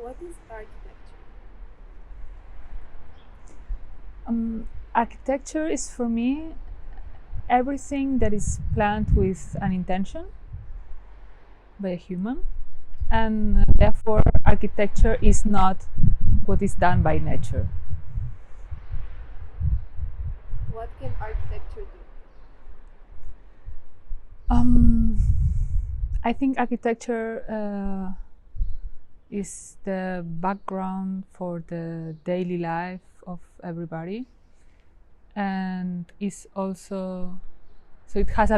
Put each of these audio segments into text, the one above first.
What is architecture? Architecture is for me everything that is planned with an intention by a human, and therefore architecture is not what is done by nature. What can architecture do? I think architecture is the background for the daily life of everybody, and is also so it has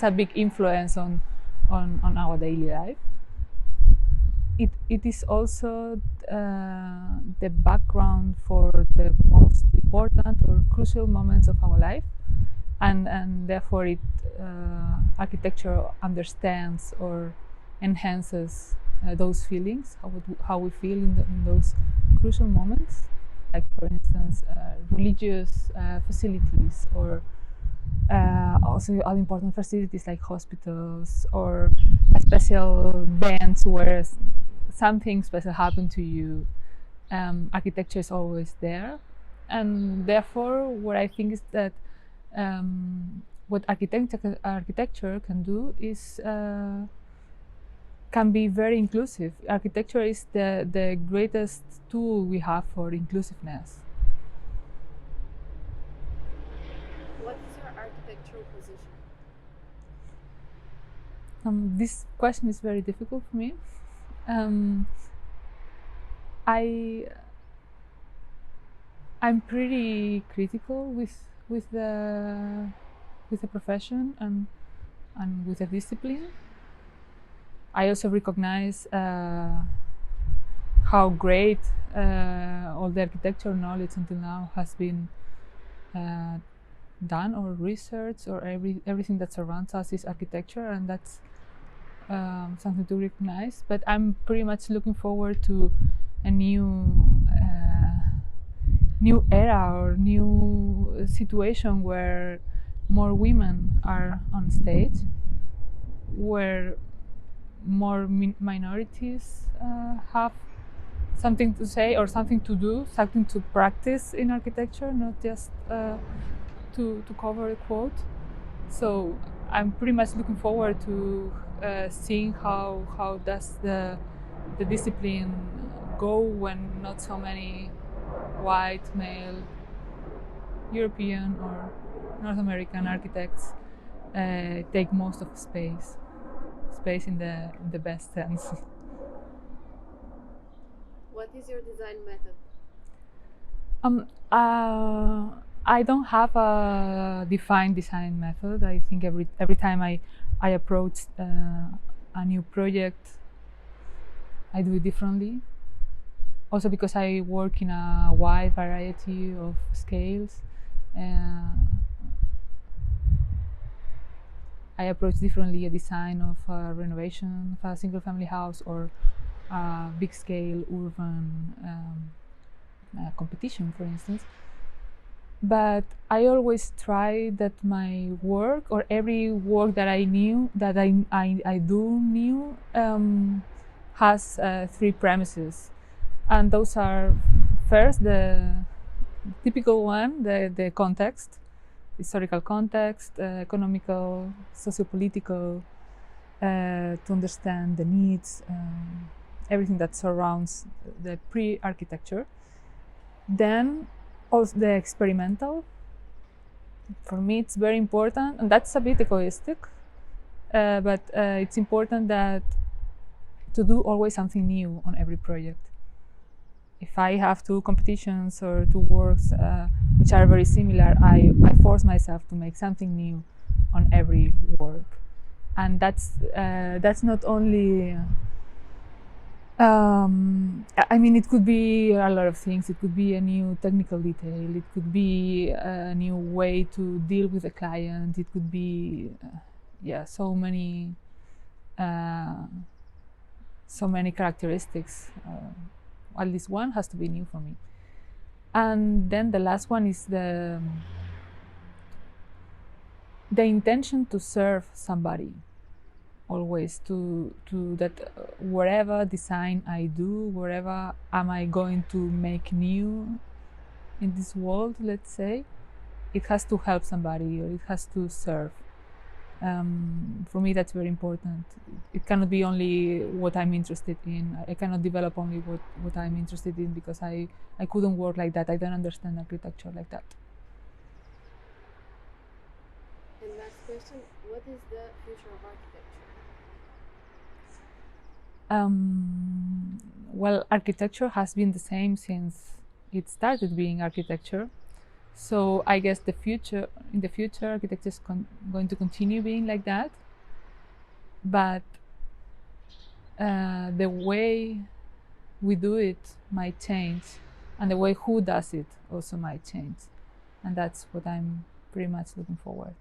a big influence on our daily life. It is also the background for the most important or crucial moments of our life, and therefore architecture understands or enhances those feelings, how we feel in those crucial moments, like for instance religious facilities, or also other important facilities like hospitals, or special events where something special happened to you. Architecture is always there, and therefore what I think is that what architecture can do is can be very inclusive. Architecture is the greatest tool we have for inclusiveness. What is your architectural position? This question is very difficult for me. I'm pretty critical with the profession and with the discipline. I also recognize how great all the architectural knowledge until now has been done, or research, or everything that surrounds us is architecture, and that's something to recognize. But I'm pretty much looking forward to a new era or new situation where more women are on stage, where more minorities have something to say or something to do, something to practice in architecture, not just to cover a quote. So I'm pretty much looking forward to seeing how does the discipline go when not so many white male European or North American architects take most of the space in the best sense. What is your design method? I don't have a defined design method. I think every time I approach a new project, I do it differently. Also because I work in a wide variety of scales, I approach differently a design of a renovation of a single family house, or a big scale urban competition, for instance. But I always try that my work, or every work that I do new, has three premises, and those are: first, the typical one, the context, historical context, economical, sociopolitical, to understand the needs, everything that surrounds the pre-architecture. Then also the experimental. For me, it's very important, and that's a bit egoistic, but it's important that to do always something new on every project. If I have two competitions or two works which are very similar, I force myself to make something new on every work, and that's not only. I mean, it could be a lot of things. It could be a new technical detail. It could be a new way to deal with a client. It could be, so many characteristics. At least one has to be new for me. And then the last one is the intention to serve somebody. always to that whatever design I do, wherever am I going to make new in this world, let's say, it has to help somebody or it has to serve. For me, that's very important. It cannot be only what I'm interested in. I cannot develop only what I'm interested in, because I couldn't work like that. I don't understand architecture like that. And last question, what is the future of architecture? Well, architecture has been the same since it started being architecture. So I guess in the future, architecture is going to continue being like that. But the way we do it might change, and the way who does it also might change. And that's what I'm pretty much looking forward.